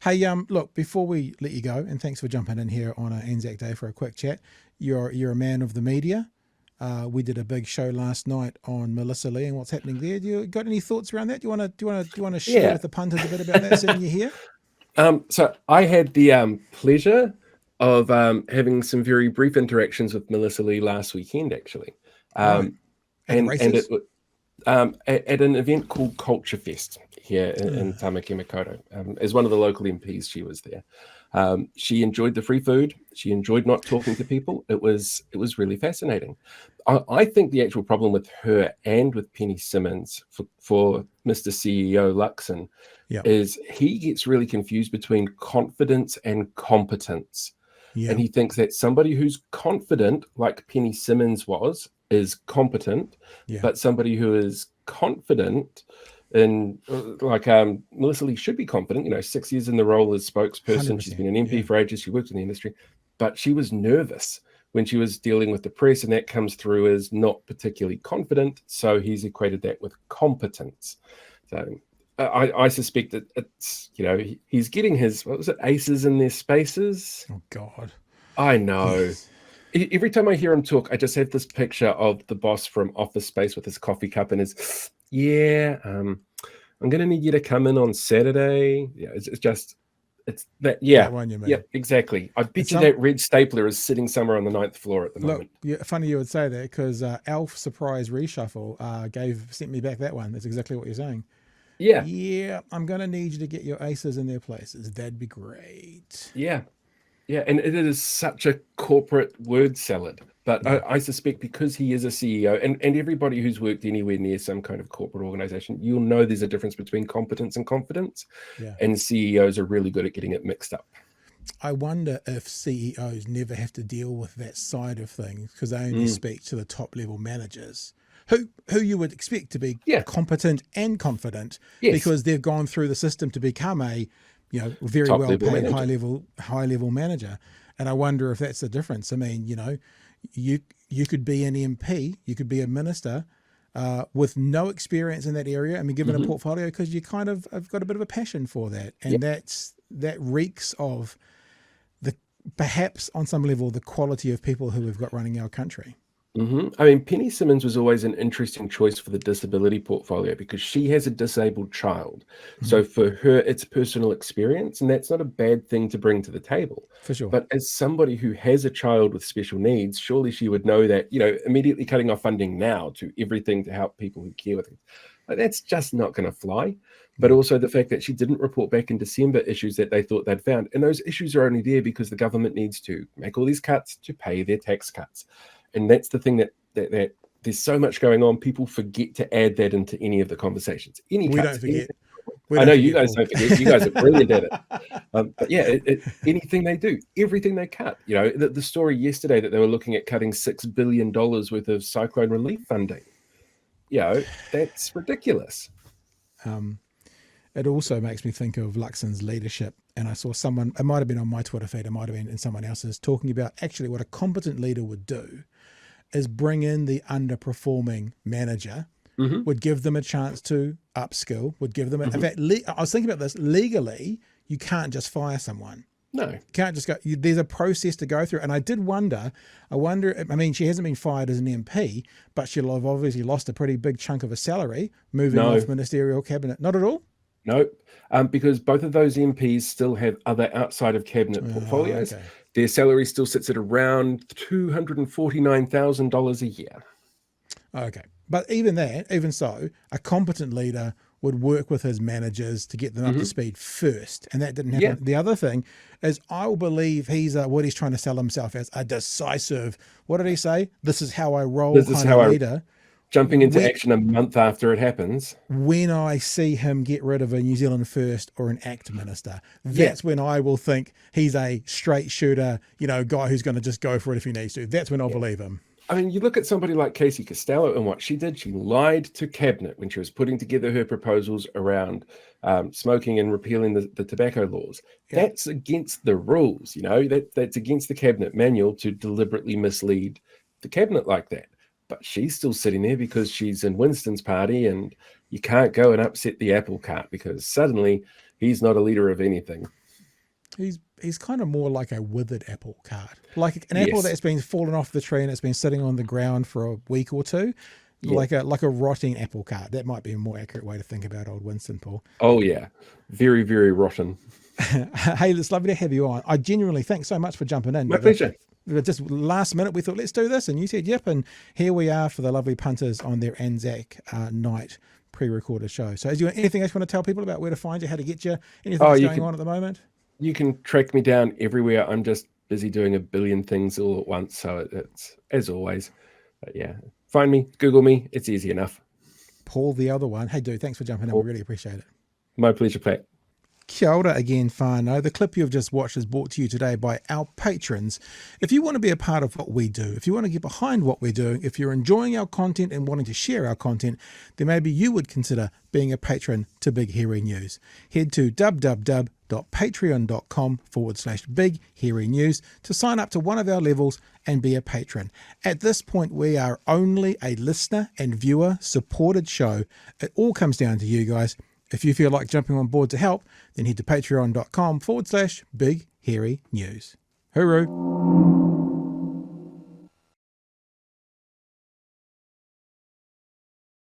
Hey, look, before we let you go, and thanks for jumping in here on an ANZAC Day for a quick chat. You're a man of the media. We did a big show last night on Melissa Lee and what's happening there. Do you got any thoughts around that? Do you want to share Yeah. with the punters a bit about that? Sitting you here. So I had the pleasure of having some very brief interactions with Melissa Lee last weekend, actually, Right. um, At the and races? at an event called Culture Fest here in Uh, Tamaki Makaurau. As one of the local MPs, she was there. She enjoyed the free food. She enjoyed not talking to people. It was really fascinating. I think the actual problem with her and with Penny Simmons for Mr. CEO Luxon yeah. is he gets really confused between confidence and competence. And Yeah. he thinks that somebody who's confident, like Penny Simmons was, is competent, Yeah. but somebody who is confident and like Melissa Lee should be confident, 6 years in the role as spokesperson. She's 100%. been an MP Yeah. for ages. She worked in the industry, but she was nervous when she was dealing with the press, and that comes through as not particularly confident. So he's equated that with competence. So I suspect that it's, he's getting his, what was it, aces in their spaces. Oh God. I know. Yes. Every time I hear him talk, I just have this picture of the boss from Office Space with his coffee cup and his, I'm going to need you to come in on Saturday. Yeah, it's that. That Yeah, one you yeah, mean? exactly. I It's bet you some that red stapler is sitting somewhere on the ninth floor at the look. moment. Yeah, funny you would say that because Alf Surprise Reshuffle sent me back that one. That's exactly what you're saying. Yeah, Yeah, I'm gonna need you to get your aces in their places. That'd be great. yeah. Yeah, and it is such a corporate word salad. But Yeah, I suspect because he is a CEO, and everybody who's worked anywhere near some kind of corporate organization, you'll know there's a difference between competence and confidence. yeah. And CEOs are really good at getting it mixed up. I wonder if CEOs never have to deal with that side of things because they only Mm, speak to the top level managers, who you would expect to be yeah, competent and confident yes, because they've gone through the system to become a very top well level paid manager. high level manager. And I wonder if that's the difference. I mean, you you could be an MP, you could be a minister, with no experience in that area. I mean, given a Hmm. portfolio, because you kind of have got a bit of a passion for that, Yeah. and that reeks of the perhaps on some level the quality of people who we've got running our country. I mean, Penny Simmons was always an interesting choice for the disability portfolio because she has a disabled child. Mhm. So for her, it's personal experience, and that's not a bad thing to bring to the table. For sure. But as somebody who has a child with special needs, surely she would know that, immediately cutting off funding now to everything to help people who care with it, that's just not going to fly. But Yeah. also the fact that she didn't report back in December issues that they thought they'd found. And those issues are only there because the government needs to make all these cuts to pay their tax cuts. And that's the thing that there's so much going on. People forget to add that into any of the conversations. Any We don't cuts, forget. anything. We I don't know you forget, guys Paul. don't forget. You guys are brilliant at it. But yeah, anything they do, everything they cut. The story yesterday that they were looking at cutting $6 billion worth of cyclone relief funding. That's ridiculous. um, it also makes me think of Luxon's leadership. And I saw someone, it might have been on my Twitter feed, it might have been in someone else's, talking about actually what a competent leader would do is bring in the underperforming manager, Hmm. would give them a chance to upskill, would give them, in Hmm. fact, I was thinking about this legally, you can't just fire someone. No, You can't just go, there's a process to go through. And I wonder, I mean, she hasn't been fired as an MP, but she'll have obviously lost a pretty big chunk of a salary moving no, off ministerial cabinet. Not at all. no, because both of those MPs still have other outside of cabinet portfolios. Okay. Their salary still sits at around $249,000 a year. Okay. But even so, a competent leader would work with his managers to get them up to Hmm. speed first. And that didn't Yeah, happen. The other thing is, I will believe what he's trying to sell himself as a decisive, what did he say? This is how I roll this is kind of how I leader. jumping into When, action a month after it happens. when I see him get rid of a New Zealand First or an ACT minister, Yeah, that's when I will think he's a straight shooter, guy who's going to just go for it if he needs to. That's when I'll yeah. believe him. I mean, you look at somebody like Casey Costello and what she did. She lied to cabinet when she was putting together her proposals around smoking and repealing the tobacco laws. Yeah. That's against the rules. That's against the cabinet manual to deliberately mislead the cabinet like that. But she's still sitting there because she's in Winston's party, and you can't go and upset the apple cart because suddenly he's not a leader of anything. He's kind of more like a withered apple card, like an apple Yes. that's been fallen off the tree and it's been sitting on the ground for a week or two, Yeah. like a rotting apple card. That might be a more accurate way to think about old Winston, Paul. Oh yeah, very, very rotten. Hey, it's lovely to have you on. I genuinely thanks so much for jumping in. My pleasure. Just last minute, we thought, let's do this. And you said, yep. And here we are for the lovely punters on their ANZAC night pre-recorded show. So is there anything else you want to tell people about where to find you, how to get you, anything that's going on at the moment? You can track me down everywhere. I'm just busy doing a billion things all at once. So it's as always. But yeah, find me, Google me. It's easy enough. Paul, the other one. Hey, dude, thanks for jumping in. We really appreciate it. My pleasure, Pat. Kia ora again, whānau. The clip you've just watched is brought to you today by our patrons. If you want to be a part of what we do, if you want to get behind what we're doing, if you're enjoying our content and wanting to share our content, then maybe you would consider being a patron to Big Hairy News. Head to www.patreon.com/Big Hairy News to sign up to one of our levels and be a patron. At this point, we are only a listener and viewer supported show. It all comes down to you guys. If you feel like jumping on board to help, then head to patreon.com/Big Hairy News. Hooroo.